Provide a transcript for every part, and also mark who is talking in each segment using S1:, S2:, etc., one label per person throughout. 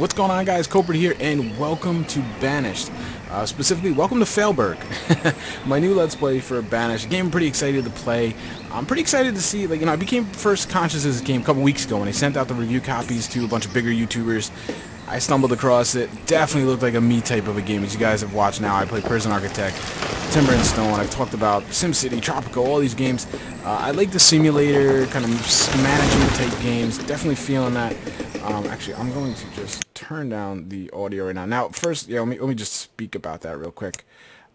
S1: What's going on, guys? Cobra here, and welcome to Banished. Specifically, welcome to Failberg, my new Let's Play for Banished. A game I'm pretty excited to play. I'm pretty excited to see, I became first conscious of this game a couple weeks ago when I sent out the review copies to a bunch of bigger YouTubers. I stumbled across it. Definitely looked like a me type of a game, as you guys have watched now. I play Prison Architect, Timber and Stone. I've talked about SimCity, Tropico, all these games. I like the simulator, kind of management type games. Definitely feeling that. Actually, I'm going to just turn down the audio right now. Now, first, let me just speak about that real quick.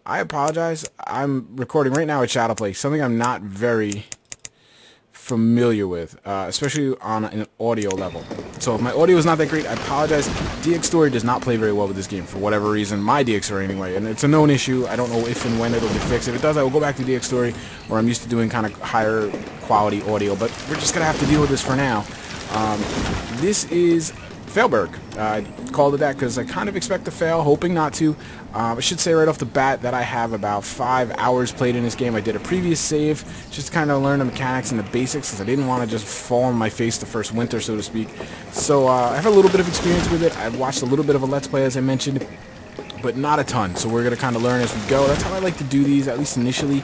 S1: I apologize. I'm recording right now at Shadowplay, something I'm not very familiar with, especially on an audio level. So if my audio is not that great, I apologize. DX Story does not play very well with this game for whatever reason. My DX Story anyway, and it's a known issue. I don't know if and when it'll get fixed. If it does, I will go back to DX Story, where I'm used to doing kind of higher quality audio, but we're just gonna have to deal with this for now. This is Failberg. I called it that because I kind of expect to fail, hoping not to. I should say right off the bat that I have about 5 hours played in this game. I did a previous save just to kind of learn the mechanics and the basics, because I didn't want to just fall on my face the first winter, so to speak. So I have a little bit of experience with it. I've watched a little bit of a Let's Play, as I mentioned, but not a ton. So we're going to kind of learn as we go. That's how I like to do these, at least initially.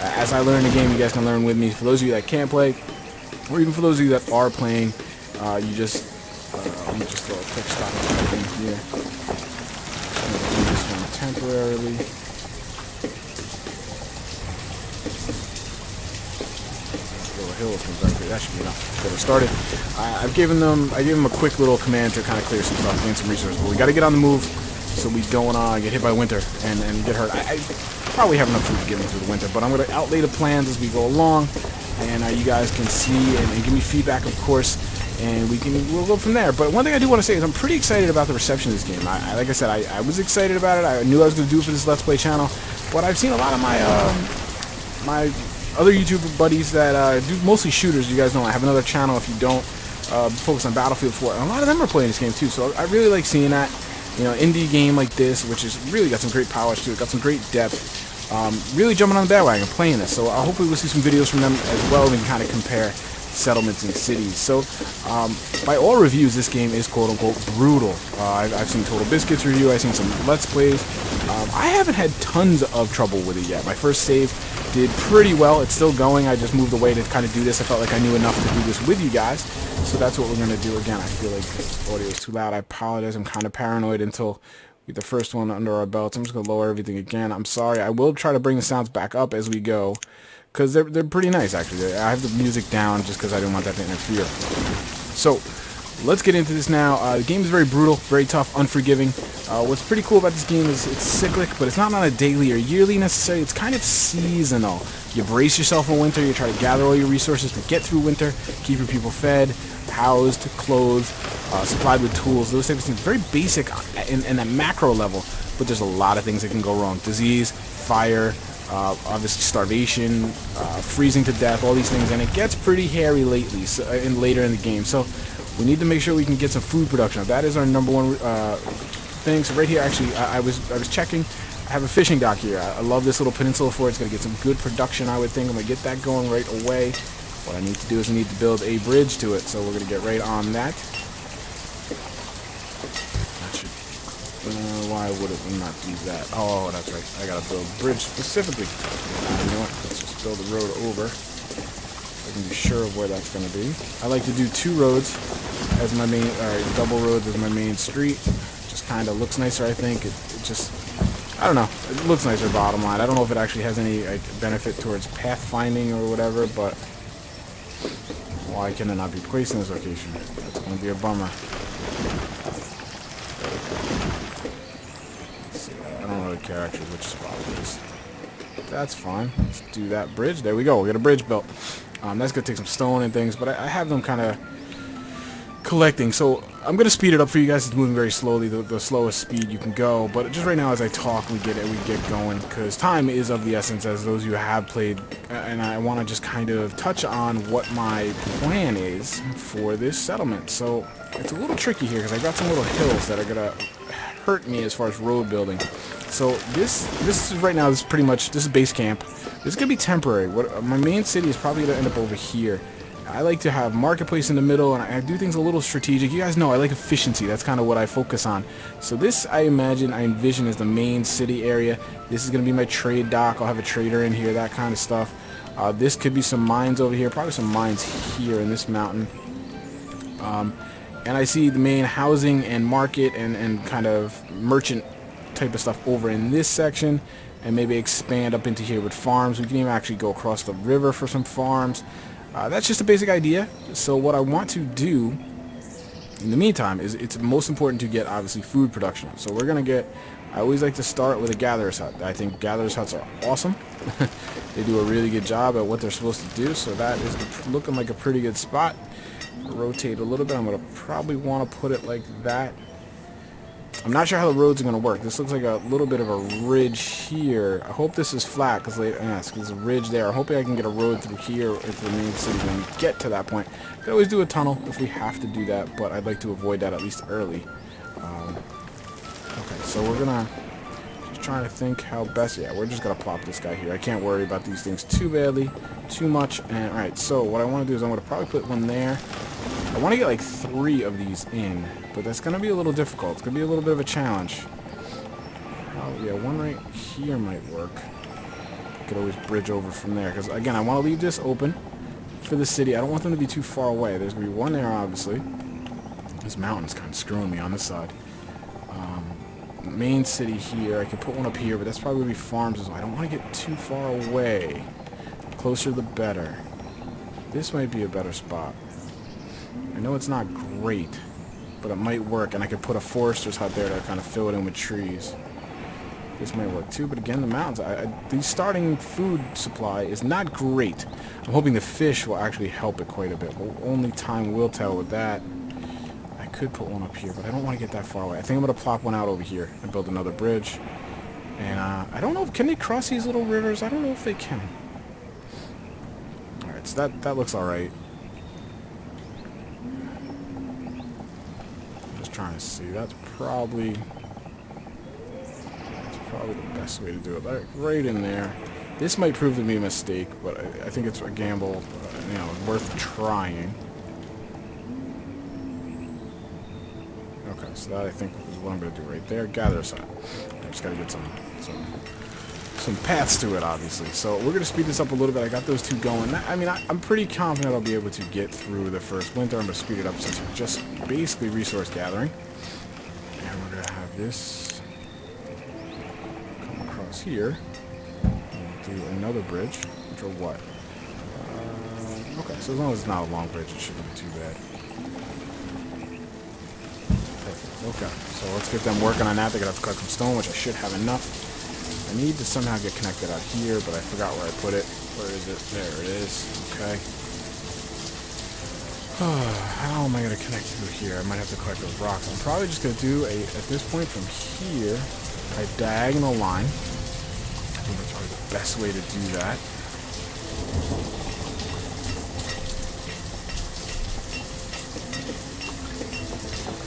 S1: As I learn the game, you guys can learn with me. For those of you that can't play, or even for those of you that are playing, you just let me just throw a quick stop in here. I'm going to do this one temporarily. Little hills from back there. That should be enough. Get it started. I gave them a quick little command to kind of clear some stuff, gain some resources. But we got to get on the move so we don't get hit by winter and get hurt. I probably have enough food to get me through the winter, but I'm going to outlay the plans as we go along, and you guys can see and give me feedback, of course. And we'll go from there. But one thing I do want to say is I'm pretty excited about the reception of this game. Like I said, I was excited about it. I knew I was going to do it for this Let's Play channel. But I've seen a lot of my my other YouTuber buddies that do mostly shooters. You guys know I have another channel, if you don't, focus on Battlefield 4. And a lot of them are playing this game too. So I really like seeing that. Indie game like this, which has really got some great polish to it, got some great depth. Really jumping on the bandwagon playing this. So hopefully we'll see some videos from them as well, and we can kind of compare settlements and cities. So by all reviews, this game is quote-unquote brutal. I've seen Total Biscuits review, I've seen some Let's Plays. I haven't had tons of trouble with it yet. My first save did pretty well. It's still going. I just moved away to kind of do this. I felt like I knew enough to do this with you guys, so that's what we're going to do. Again, I feel like this audio is too loud. I apologize. I'm kind of paranoid until we get the first one under our belts. I'm just going to lower everything again. I'm sorry. I will try to bring the sounds back up as we go, because they're pretty nice, actually. I have the music down just because I didn't want that to interfere. So let's get into this now. The game is very brutal, very tough, unforgiving. What's pretty cool about this game is it's cyclic, but it's not on a daily or yearly necessarily. It's kind of seasonal. You brace yourself for winter. You try to gather all your resources to get through winter, keep your people fed, housed, clothed, supplied with tools, those types of things. Very basic in that macro level, but there's a lot of things that can go wrong. Disease, fire, obviously starvation, freezing to death, all these things, and it gets pretty hairy lately, later in the game. So we need to make sure we can get some food production. That is our number one thing. So right here, actually, I was checking. I have a fishing dock here. I love this little peninsula for it. It's going to get some good production, I would think. I'm going to get that going right away. What I need to do is I need to build a bridge to it, so we're going to get right on that. Why would it not do that? Oh, that's right. I gotta build a bridge specifically. You know what? Let's just build a road over. I can be sure of where that's gonna be. I like to do 2 roads as my main, double roads as my main street. Just kind of looks nicer, I think. It just, I don't know. It looks nicer, bottom line. I don't know if it actually has any benefit towards pathfinding or whatever, but why can it not be placed in this location? That's gonna be a bummer. I don't really care actually which spot it is. That's fine. Let's do that bridge. There we go. We got a bridge built. That's going to take some stone and things, but I have them kind of collecting. So I'm going to speed it up for you guys. It's moving very slowly, the slowest speed you can go. But just right now as I talk, we get going, because time is of the essence, as those of you who have played. And I want to just kind of touch on what my plan is for this settlement. So it's a little tricky here because I got some little hills that are going to hurt me as far as road building. So this is right now, this is pretty much, this is base camp. This is gonna be temporary. My main city is probably gonna end up over here. I like to have marketplace in the middle, and I do things a little strategic. You guys know I like efficiency. That's kind of what I focus on. So this, I envision as the main city area. This is going to be my trade dock. I'll have a trader in here, that kind of stuff. This could be some mines over here, probably some mines here in this mountain. And I see the main housing and market and kind of merchant type of stuff over in this section, and maybe expand up into here with farms. We can even actually go across the river for some farms. That's just a basic idea. So what I want to do in the meantime is it's most important to get obviously food production. So we're gonna get, I always like to start with a gatherer's hut. I think gatherer's huts are awesome. They do a really good job at what they're supposed to do. So that is looking like a pretty good spot. Rotate a little bit. I'm gonna probably want to put it like that. I'm not sure how the roads are going to work. This looks like a little bit of a ridge here. I hope this is flat because there's a ridge there. I'm hoping I can get a road through here into the main city when we get to that point. We can always do a tunnel if we have to do that, but I'd like to avoid that at least early. Okay, so we're going to just trying to think how best. Yeah, we're just going to plop this guy here. I can't worry about these things too badly, too much. And all right, so what I want to do is I'm going to probably put one there. I want to get like 3 of these in, but that's going to be a little difficult. It's going to be a little bit of a challenge. Yeah, one right here might work. I could always bridge over from there, because again, I want to leave this open for the city. I don't want them to be too far away. There's going to be one there, obviously. This mountain's kind of screwing me on this side. Main city here. I could put one up here, but that's probably going to be farms as well. I don't want to get too far away. The closer the better. This might be a better spot. I know it's not great, but it might work, and I could put a forester's hut there to kind of fill it in with trees. This might work too, but again, the mountains, the starting food supply is not great. I'm hoping the fish will actually help it quite a bit, but only time will tell with that. I could put one up here, but I don't want to get that far away. I think I'm going to plop one out over here and build another bridge. And I don't know, can they cross these little rivers? I don't know if they can. Alright, so that looks alright. Trying to see. That's probably the best way to do it. Right in there. This might prove to be a mistake, but I think it's a gamble, worth trying. Okay, so that I think is what I'm going to do right there. Gather aside. I just got to get some paths to it, obviously. So we're going to speed this up a little bit. I got those 2 going. I mean, I'm pretty confident I'll be able to get through the first winter. I'm going to speed it up since we're just basically resource gathering. And we're going to have this come across here. We'll do another bridge, which are what? Okay, so as long as it's not a long bridge, it shouldn't be too bad. Perfect. Okay, so let's get them working on that. They're going to have to cut some stone, which I should have enough. I need to somehow get connected out here, but I forgot where I put it. Where is it? There it is. Okay. How am I going to connect through here? I might have to collect those rocks. I'm probably just going to do at this point from here, a diagonal line. I think that's probably the best way to do that.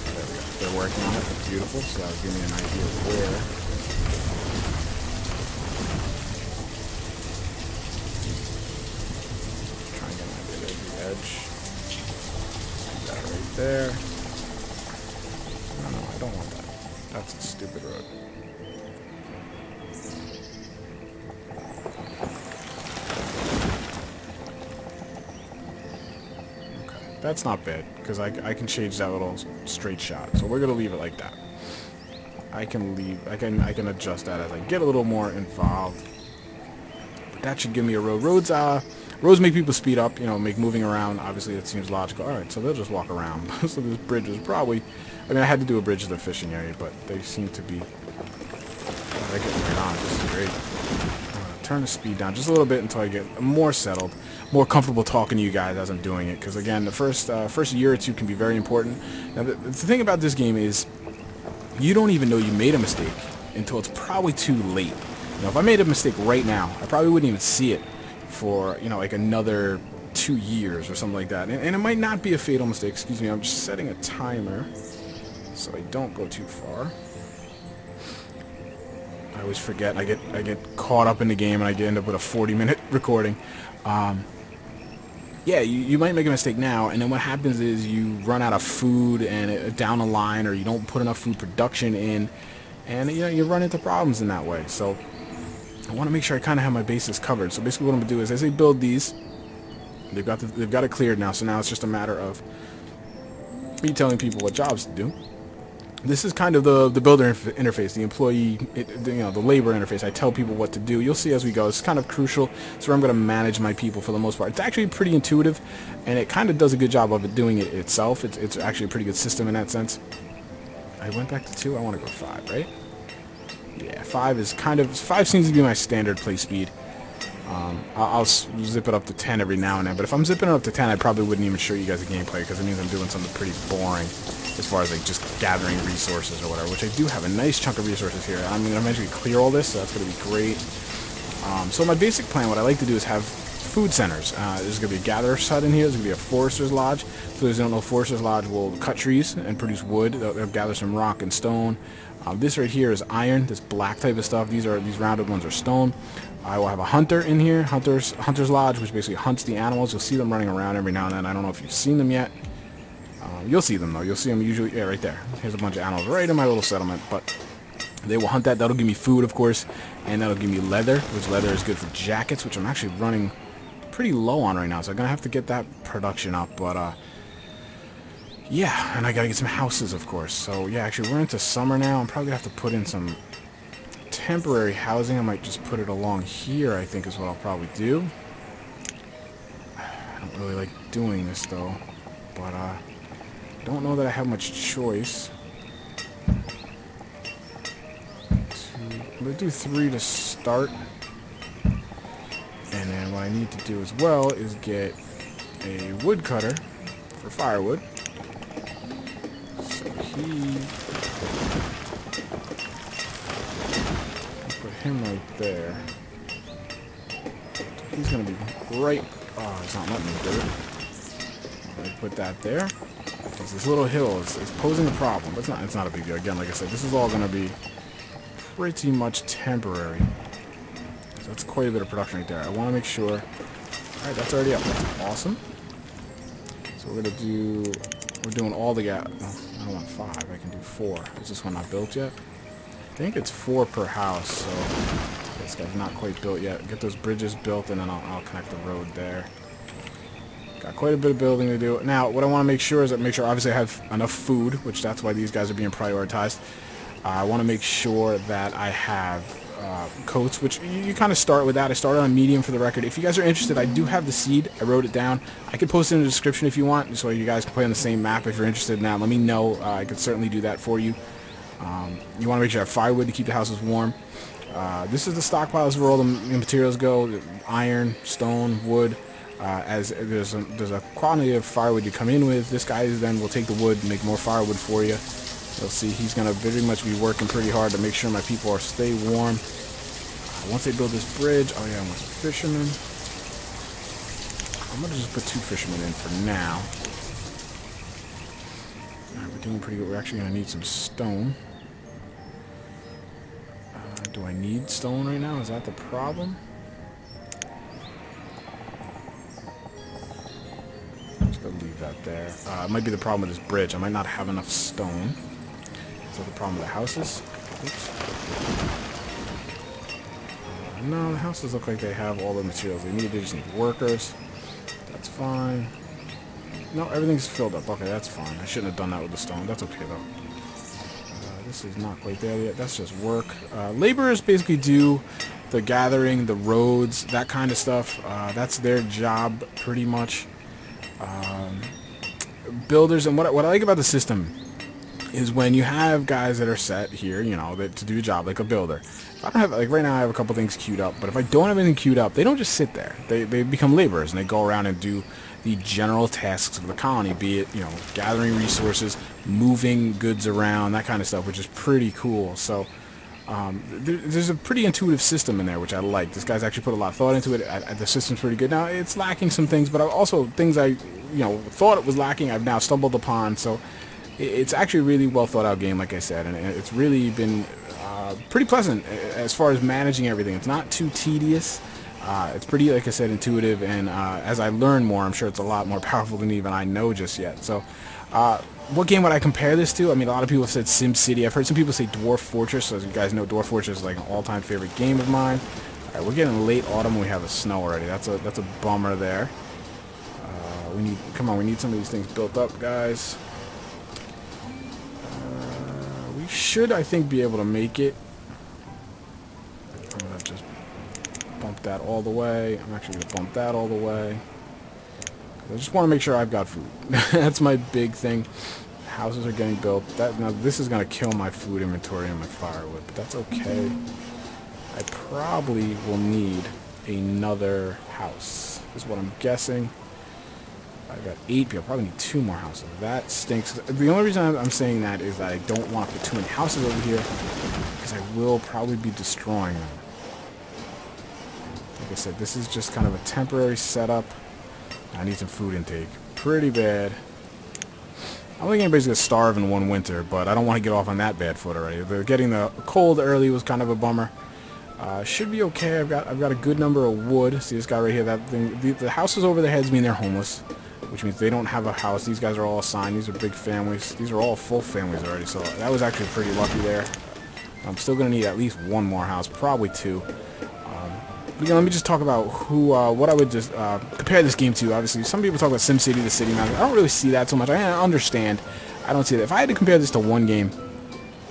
S1: There we go. They're working on it. That's beautiful. So that'll give me an idea of where. There. No, I don't want that. That's a stupid road. Okay, that's not bad, because I can change that little straight shot. So we're gonna leave it like that. I can adjust that as I get a little more involved. But that should give me a road. Roads make people speed up, make moving around. Obviously, it seems logical. All right, so they'll just walk around. So this bridge is probably... I mean, I had to do a bridge to the fishing area, but they seem to be... they're getting right on. This is great. I'm going to turn the speed down just a little bit until I get more settled, more comfortable talking to you guys as I'm doing it. Because, again, the first year or 2 can be very important. Now, the thing about this game is you don't even know you made a mistake until it's probably too late. If I made a mistake right now, I probably wouldn't even see it for, like another 2 years or something like that. And it might not be a fatal mistake. Excuse me, I'm just setting a timer so I don't go too far. I always forget. I get caught up in the game and I end up with a 40-minute recording. yeah, you might make a mistake now, and then what happens is you run out of food and down the line, or you don't put enough food production in, and you run into problems in that way. So I want to make sure I kind of have my bases covered. So basically what I'm gonna do is, as they build these, they've got it cleared now. So now it's just a matter of me telling people what jobs to do. This is kind of the builder interface, the employee, the labor interface. I tell people what to do. You'll see as we go. It's kind of crucial. It's where I'm going to manage my people for the most part. It's actually pretty intuitive, and it kind of does a good job of doing it itself. It's actually a pretty good system in that sense. I went back to 2. I want to go 5, right? Yeah, 5 seems to be my standard play speed. I'll zip it up to 10 every now and then, but if I'm zipping it up to 10, I probably wouldn't even show you guys the gameplay, because it means I'm doing something pretty boring as far as like just gathering resources or whatever, which I do have a nice chunk of resources here. I'm going to eventually clear all this, so that's going to be great. So my basic plan, what I like to do is have food centers. There's going to be a gatherer's hut in here. There's going to be a forester's lodge. For those who don't know, forester's lodge will cut trees and produce wood. They'll gather some rock and stone. This right here is iron, this black type of stuff. These rounded ones are stone. I will have a hunter in here, hunter's lodge, which basically hunts the animals. You'll see them running around every now and then. I don't know if you've seen them yet. You'll see them though. You'll see them usually, yeah, right there. Here's a bunch of animals right in my little settlement, but they will hunt that. That'll give me food, of course, and that'll give me leather, which leather is good for jackets, which I'm actually running pretty low on right now, so I'm gonna have to get that production up. But yeah, and I gotta get some houses, of course. So yeah, actually we're into summer now. I'm probably gonna have to put in some temporary housing. I might just put it along here, I think, is what I'll probably do. I don't really like doing this though, but I don't know that I have much choice. I'm gonna do 3 to start, and then what I need to do as well is get a woodcutter for firewood. So put him right there. He's gonna be right. Oh, it's not letting me do it. I put that there. Because this little hill is posing a problem, but it's not a big deal. Again, like I said, this is all gonna be pretty much temporary. So that's quite a bit of production right there. I want to make sure. All right, that's already up. That's awesome. So we're doing all the gap. No, I don't want 5. I can do 4. Is this one not built yet? I think it's 4 per house. So this guy's not quite built yet. Get those bridges built, and then I'll connect the road there. Got quite a bit of building to do. Now, what I want to make sure is obviously I have enough food, which that's why these guys are being prioritized. I want to make sure that I have coats, which you kind of start with that. I started on medium for the record. If you guys are interested, I do have the seed. I wrote it down. I could post it in the description if you want, so you guys can play on the same map if you're interested in that. Let me know. I could certainly do that for you. You want to make sure you have firewood to keep the houses warm. This is the stockpiles where all the materials go: iron, stone, wood. As there's a quantity of firewood you come in with. This guy then will take the wood and make more firewood for you. You'll see he's going to very much be working pretty hard to make sure my people stay warm. Once they build this bridge, oh yeah, I want some fishermen. I'm going to just put 2 fishermen in for now. Alright, we're doing pretty good. We're actually going to need some stone. Do I need stone right now? Is that the problem? I'm just going to leave that there. It might be the problem with this bridge. I might not have enough stone. Is that the problem with the houses? Oops. No, the houses look like they have all the materials they need. They just need workers. That's fine. No, everything's filled up. Okay, that's fine. I shouldn't have done that with the stone. That's okay, though. This is not quite there yet. That's just work. Laborers basically do the gathering, the roads, that kind of stuff. That's their job, pretty much. Builders, and what I like about the system is when you have guys that are set here, to do a job, like a builder. If I don't have, like right now I have a couple things queued up, but if I don't have anything queued up, they don't just sit there. They become laborers, and they go around and do the general tasks of the colony, be it, gathering resources, moving goods around, that kind of stuff, which is pretty cool. So there's a pretty intuitive system in there, which I like. This guy's actually put a lot of thought into it. The system's pretty good. Now, it's lacking some things, but also things I, thought it was lacking, I've now stumbled upon. So it's actually a really well thought out game, like I said, and it's really been pretty pleasant as far as managing everything. It's not too tedious. It's pretty, like I said, intuitive, and as I learn more, I'm sure it's a lot more powerful than even I know just yet. So, what game would I compare this to? I mean, a lot of people have said SimCity. I've heard some people say Dwarf Fortress. So as you guys know, Dwarf Fortress is like an all-time favorite game of mine. All right, we're getting late autumn and we have a snow already. That's a bummer there. We need some of these things built up, guys. We should, I think, be able to make it. I'm gonna just bump that all the way. I'm actually gonna bump that all the way. I just want to make sure I've got food. That's my big thing. Houses are getting built. Now this is gonna kill my food inventory and my firewood, but that's okay. I probably will need another house, is what I'm guessing. I've got 8 people. Probably need 2 more houses. That stinks. The only reason I'm saying that is that I don't want to put too many houses over here, because I will probably be destroying them. Like I said, this is just kind of a temporary setup. I need some food intake. Pretty bad. I don't think anybody's going to starve in one winter, but I don't want to get off on that bad foot already. Getting the cold early was kind of a bummer. Should be okay. I've got a good number of wood. See this guy right here? That thing. The houses over their heads mean they're homeless, which means they don't have a house. These guys are all assigned. These are big families. These are all full families already, so that was actually pretty lucky there. I'm still going to need at least 1 more house, probably 2. But, let me just talk about what I would just compare this game to. Obviously, some people talk about SimCity, the city map. I don't really see that so much. I understand. I don't see that. If I had to compare this to one game,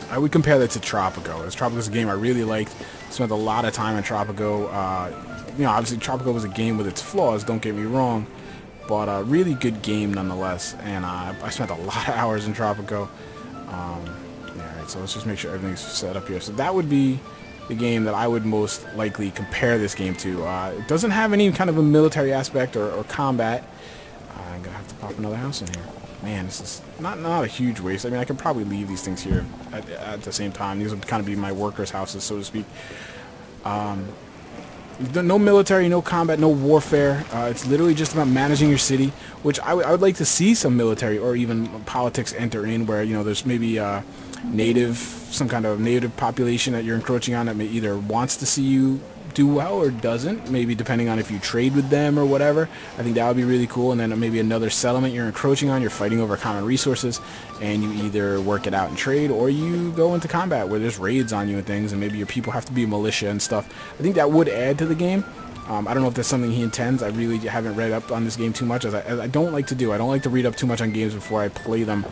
S1: I would compare that to Tropico. Tropico is a game I really liked. Spent a lot of time in Tropico. Obviously Tropico was a game with its flaws, don't get me wrong, but a really good game nonetheless. And I spent a lot of hours in Tropico. Alright, so let's just make sure everything's set up here. So that would be the game that I would most likely compare this game to. It doesn't have any kind of a military aspect or combat. I'm gonna have to pop another house in here. Man, this is not a huge waste. I mean, I could probably leave these things here at the same time. These would kind of be my workers' houses, so to speak. No military, no combat, no warfare. It's literally just about managing your city, which I would like to see some military or even politics enter in, where there's maybe some kind of native population that you're encroaching on that may either wants to see you do well or doesn't, maybe depending on if you trade with them or whatever. I think that would be really cool. And then maybe another settlement you're encroaching on, you're fighting over common resources, and you either work it out in trade or you go into combat where there's raids on you and things, and maybe your people have to be militia and stuff. I think that would add to the game. I don't know if that's something he intends. I really haven't read up on this game too much, as I don't like to do. I don't like to read up too much on games before I play them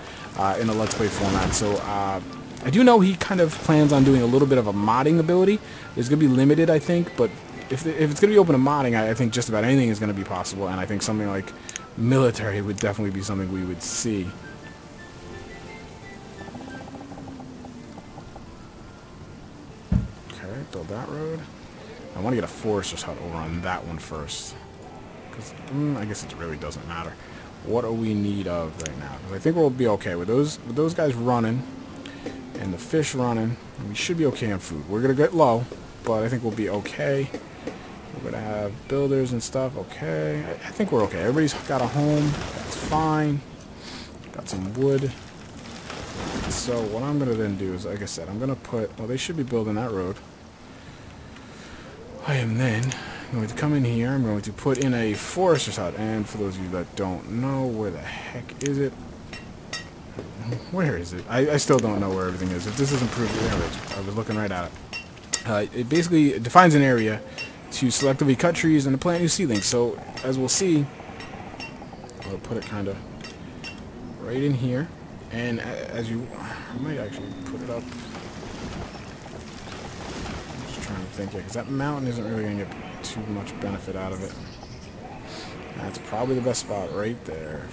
S1: in a Let's Play format. So I do know he kind of plans on doing a little bit of a modding ability. It's going to be limited, I think, but if it's going to be open to modding, I think just about anything is going to be possible, and I think something like military would definitely be something we would see. Okay, build that road. I want to get a forester's hut over on that one first, because I guess it really doesn't matter. What do we need of right now? Because I think we'll be okay with those guys running and the fish running. We should be okay on food. We're gonna get low, but I think we'll be okay. We're gonna have builders and stuff. Okay, I think we're okay. Everybody's got a home. That's fine. Got some wood. So what I'm gonna then do is, like I said, I'm gonna put. Well, they should be building that road. I am then going to come in here. I'm going to put in a forester's hut. And for those of you that don't know, where the heck is it? Where is it? I still don't know where everything is. If this isn't proof, there it is. I was looking right at it. It basically defines an area to selectively cut trees and to plant new seedlings. So, as we'll see, I'll put it kind of right in here. And as you... I might actually put it up... trying to think, because that mountain isn't really going to get too much benefit out of it. That's probably the best spot right there.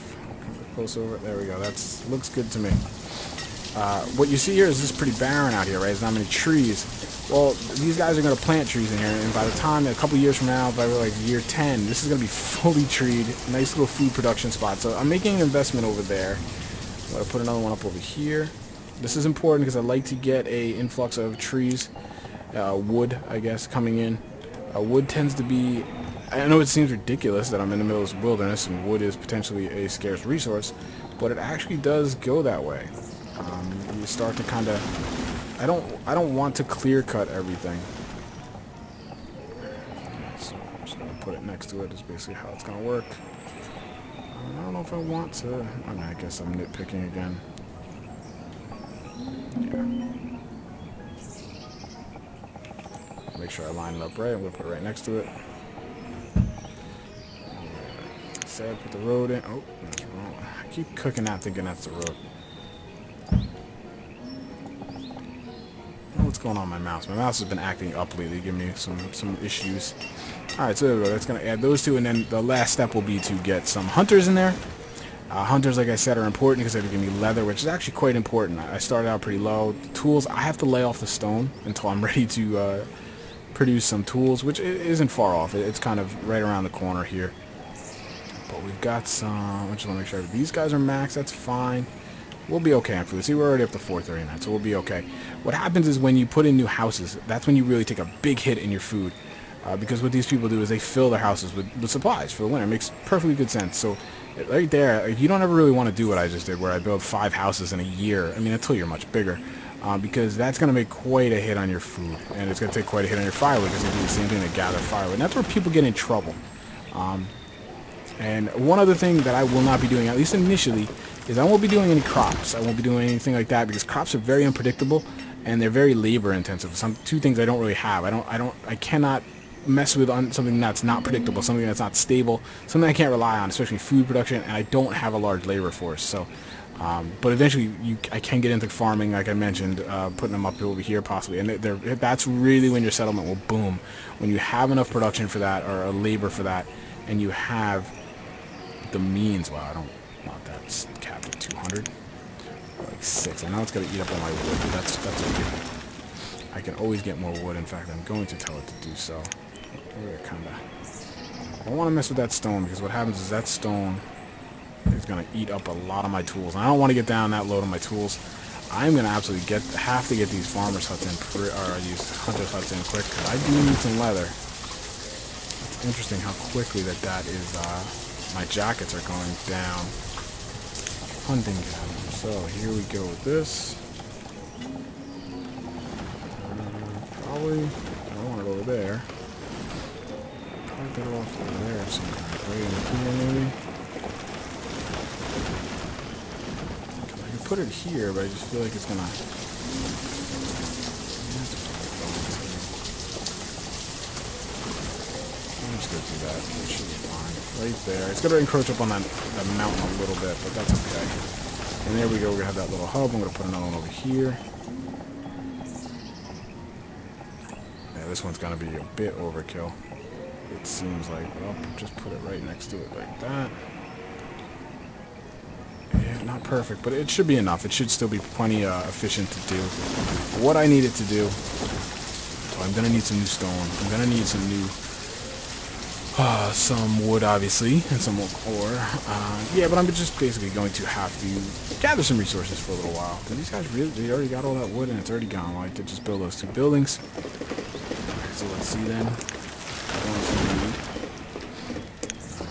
S1: Close over. There we go. That's looks good to me. What you see here is just pretty barren out here, right? There's not many trees. Well, these guys are going to plant trees in here, and by the time, a couple years from now, by like year 10, this is going to be fully treed. Nice little food production spot. So I'm making an investment over there. I'm going to put another one up over here. This is important because I like to get a influx of trees. Wood, I guess, coming in. Wood tends to be... I know it seems ridiculous that I'm in the middle of this wilderness and wood is potentially a scarce resource, but it actually does go that way. You start to kind of... I don't want to clear cut everything. So just gonna put it next to it is basically how it's gonna work. I don't know if I want to. I mean, I guess I'm nitpicking again. Yeah. Make sure I line it up right. I'm gonna put it right next to it. Said put the road in. Oh, that's wrong. I keep cooking that, thinking that's the road. What's going on with my mouse? My mouse has been acting up lately, giving me some issues. Alright, so there we go. That's going to add those two, and then the last step will be to get some hunters in there. Hunters, like I said, are important because they give me leather, which is actually quite important. I started out pretty low. Tools, I have to lay off the stone until I'm ready to produce some tools, which isn't far off. It's kind of right around the corner here. But we've got some... I just want to make sure these guys are maxed. That's fine. We'll be okay on food. See, we're already up to 439, so we'll be okay. What happens is when you put in new houses, that's when you really take a big hit in your food. Because what these people do is they fill their houses with supplies for the winter. It makes perfectly good sense. So right there, you don't ever really want to do what I just did, where I build 5 houses in a year. I mean, until you're much bigger. Because that's going to make quite a hit on your food. And it's going to take quite a hit on your firewood, because they do the same thing to gather firewood. And that's where people get in trouble. And one other thing that I will not be doing, at least initially, is I won't be doing any crops. I won't be doing anything like that, because crops are very unpredictable and they're very labor intensive. Two things I don't really have. I cannot mess with on something that's not predictable, something that's not stable, something I can't rely on, especially food production, and I don't have a large labor force. So, but eventually I can get into farming, like I mentioned, putting them up over here possibly, and that's really when your settlement will boom. When you have enough production for that, or a labor for that, and you have the means. Wow, I don't want that capped at 200. Like 6. I know it's going to eat up all my wood, but that's okay. I can always get more wood. In fact, I'm going to tell it to do so. I don't want to mess with that stone, because what happens is that stone is going to eat up a lot of my tools. And I don't want to get down that low to my tools. I'm going to absolutely have to get these farmers' huts in, or these hunters' huts in quick, because I do need some leather. It's interesting how quickly that is, my jackets are going down. Hunting cabin. So here we go with this. Probably, I don't want it over there. Probably get it off over there somewhere. Right in here maybe. I can put it here, but I just feel like it's gonna... I'm just gonna do that. It should be fine. Right there. It's gonna encroach up on that mountain a little bit, but that's okay. And there we go. We're gonna have that little hub. I'm gonna put another one over here. Yeah, this one's gonna be a bit overkill. It seems like. Well, just put it right next to it like that. Yeah, not perfect, but it should be enough. It should still be plenty efficient to do what I need it to do. So I'm gonna need some new stone. I'm gonna need some new. Some wood, obviously, and some ore. Yeah, but I'm just basically going to have to gather some resources for a little while. Did these guys really? They already got all that wood and it's already gone. Well, I did just build those 2 buildings. Okay, so let's see then.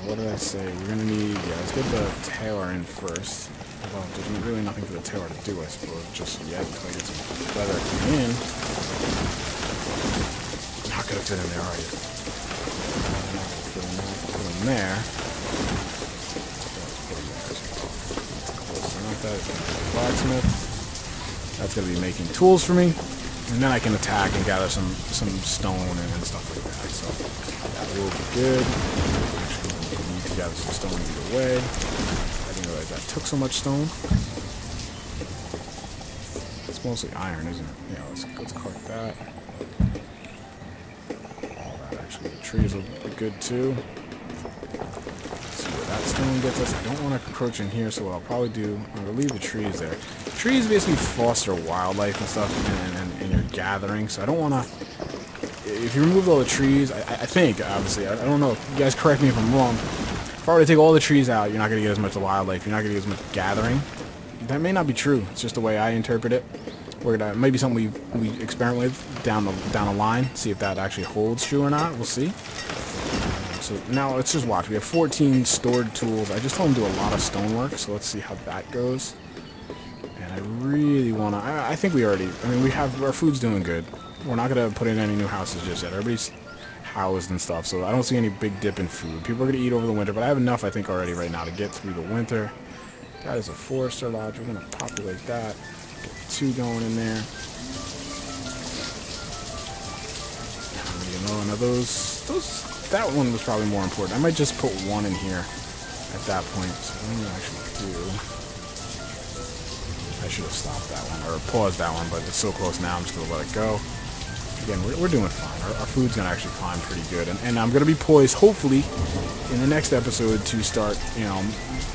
S1: What did I say? We're gonna need. Yeah, let's get the tower in first. Well, there's really nothing for the tower to do, I suppose, just yet until I get some leather in. Not gonna fit in there, are you? Put them there. Put them there as well. That's close enough. That is going to be a blacksmith. That's going to be making tools for me. And then I can attack and gather some stone and stuff like that. So that will be good. Actually, we need to gather some stone either way. I didn't realize that took so much stone. It's mostly iron, isn't it? Yeah, let's cart that. The trees will be good too. Let's see where that stone gets us. I don't want to encroach in here, so what I'll probably do, I'm going to leave the trees there. Trees basically foster wildlife and stuff and your gathering, so I don't want to... If you remove all the trees, I think, obviously, I don't know, you guys correct me if I'm wrong. If I were to take all the trees out, you're not going to get as much wildlife, you're not going to get as much gathering. That may not be true, it's just the way I interpret it. We're gonna maybe something we experiment with down the line, see if that actually holds true or not. We'll see. So now let's just watch. We have 14 stored tools. I just told them to do a lot of stonework, so let's see how that goes. And I really wanna. I think we already. I mean, we have our food's doing good. We're not gonna put in any new houses just yet. Everybody's housed and stuff, so I don't see any big dip in food. People are going to eat over the winter, but I have enough, I think, already right now to get through the winter. That is a forester lodge. We're going to populate that. Get 2 going in there. You know, now that one was probably more important. I might just put 1 in here at that point. So what I'm going to actually do... I should have stopped that one, or paused that one, but it's so close now, I'm just going to let it go. Again, we're doing fine. Our food's going to actually climb pretty good. And I'm going to be poised, hopefully, in the next episode to start, you know,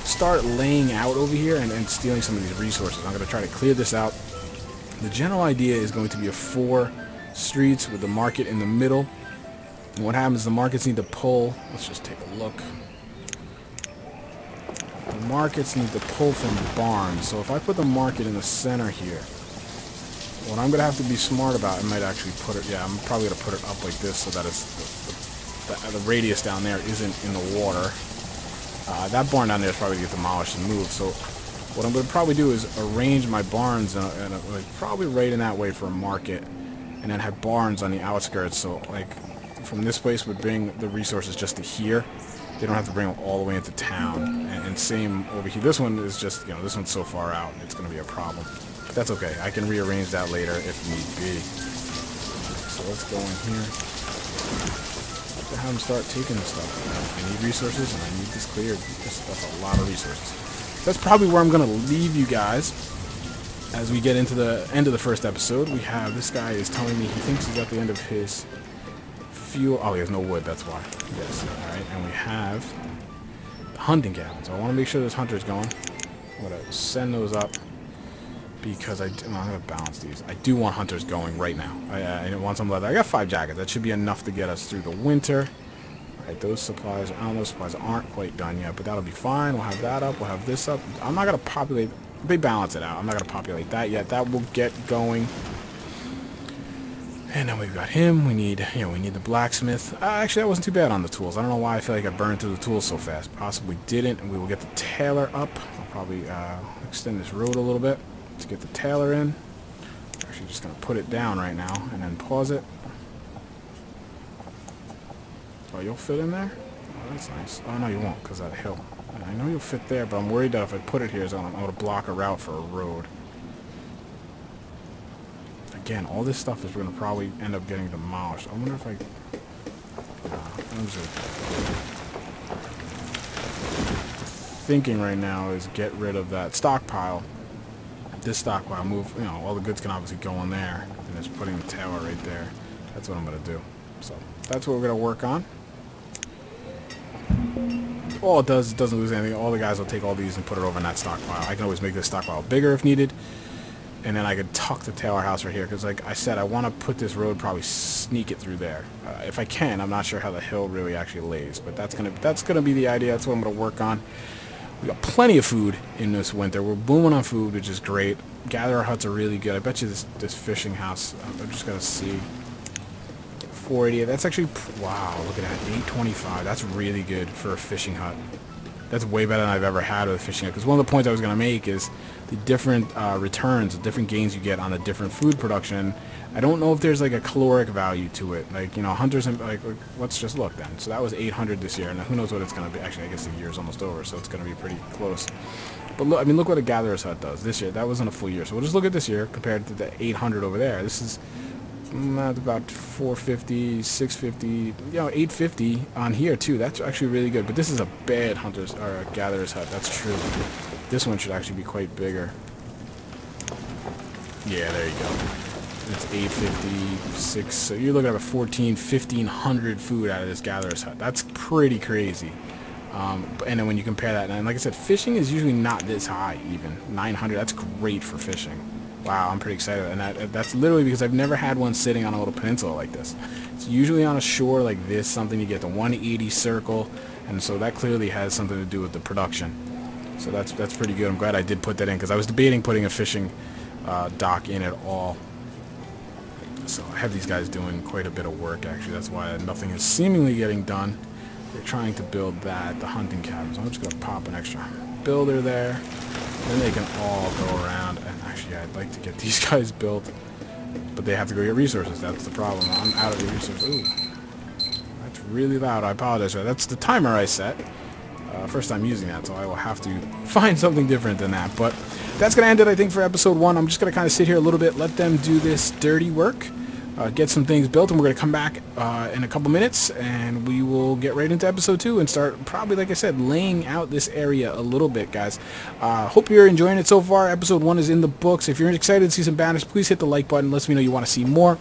S1: start laying out over here and stealing some of these resources. I'm going to try to clear this out. The general idea is going to be a 4 streets with the market in the middle. And what happens is the markets need to pull. Let's just take a look. The markets need to pull from barns. So if I put the market in the center here, what I'm going to have to be smart about, I might actually put it, yeah, I'm probably going to put it up like this so that it's the radius down there isn't in the water. That barn down there is probably going to get demolished and moved. So what I'm going to probably do is arrange my barns like probably right in that way for a market, and then have barns on the outskirts. So like from this place would bring the resources just to here. They don't have to bring them all the way into town. And same over here. This one is just, you know, this one's so far out, it's going to be a problem. But that's okay. I can rearrange that later if need be. So let's go in here. To have them start taking the stuff. I need resources and I need this cleared. That's a lot of resources. That's probably where I'm going to leave you guys as we get into the end of the first episode. We have, this guy is telling me he thinks he's at the end of his fuel. Oh, he has no wood, that's why. Yes, alright, and we have the hunting cabin. So I want to make sure there's hunters going. I'm going to send those up because I'm going to balance these. I do want hunters going right now. I want some leather. I got 5 jackets. That should be enough to get us through the winter. Alright, those supplies, I don't know, those supplies aren't quite done yet, but that'll be fine. We'll have that up. We'll have this up. I'm not going to populate. They balance it out. I'm not going to populate that yet. That will get going. And then we've got him. We need, you know, we need the blacksmith. Actually, that wasn't too bad on the tools. I don't know why I feel like I burned through the tools so fast. Possibly didn't. And we will get the tailor up. I'll probably extend this road a little bit to get the tailor in. Actually, just going to put it down right now and then pause it. Oh, you'll fit in there? Oh, that's nice. Oh, no, you won't because of that hill. I know you'll fit there, but I'm worried that if I put it here, I'm going to block a route for a road. Again, all this stuff is going to probably end up getting demolished. I wonder if I... thinking right now is get rid of that stockpile. This stockpile, move, you know, all the goods can obviously go in there. And just putting the tower right there. That's what I'm going to do. So, that's what we're going to work on. All it does, it doesn't lose anything. All the guys will take all these and put it over in that stockpile. I can always make this stockpile bigger if needed. And then I could tuck the tailor house right here, because like I said, I want to put this road, probably sneak it through there. If I can, I'm not sure how the hill really actually lays, but that's gonna be the idea. That's what I'm gonna work on. We got plenty of food in this winter. We're booming on food, which is great. Gatherer huts are really good. I bet you this fishing house. I'm just gonna see. 480. That's actually, wow. Look at that, 825. That's really good for a fishing hut. That's way better than I've ever had with a fishing hut. Because one of the points I was going to make is the different returns, the different gains you get on the different food production. I don't know if there's like a caloric value to it. Like, you know, hunters, and like, let's just look then. So that was 800 this year. Now who knows what it's going to be. Actually, I guess the year's almost over, so it's going to be pretty close. But look, I mean, look what a gatherer's hut does this year. That wasn't a full year. So we'll just look at this year compared to the 800 over there. This is about 450, 650, you know, 850 on here too. That's actually really good. But this is a bad hunter's or a gatherer's hut. That's true. This one should actually be quite bigger. Yeah, there you go. It's 850, 6. So you're looking at a 1,500 food out of this gatherer's hut. That's pretty crazy. And then when you compare that, and like I said, fishing is usually not this high even. 900. That's great for fishing. Wow, I'm pretty excited, and that's literally because I've never had one sitting on a little peninsula like this. It's usually on a shore like this, something you get the 180 circle, and so that clearly has something to do with the production. So that's pretty good. I'm glad I did put that in, because I was debating putting a fishing dock in at all. So I have these guys doing quite a bit of work, actually. That's why nothing is seemingly getting done. They're trying to build that, the hunting cabin. So I'm just going to pop an extra builder there. Then they can all go around, and actually I'd like to get these guys built, but they have to go get resources. That's the problem. I'm out of the resources. Ooh. really loud. I apologize for that. That's the timer I set. First time using that, so I will have to find something different than that. But that's going to end it, I think, for episode 1. I'm just going to kind of sit here a little bit, let them do this dirty work, get some things built, and we're going to come back in a couple minutes, and we will get right into episode 2 and start, probably, like I said, laying out this area a little bit, guys. Hope you're enjoying it so far. Episode 1 is in the books. If you're excited to see some Banished, please hit the like button. Lets me know you want to see more.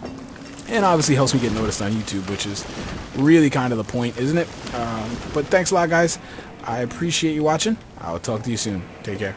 S1: And obviously helps me get noticed on YouTube, which is really kind of the point, isn't it? But thanks a lot, guys. I appreciate you watching. I'll talk to you soon. Take care.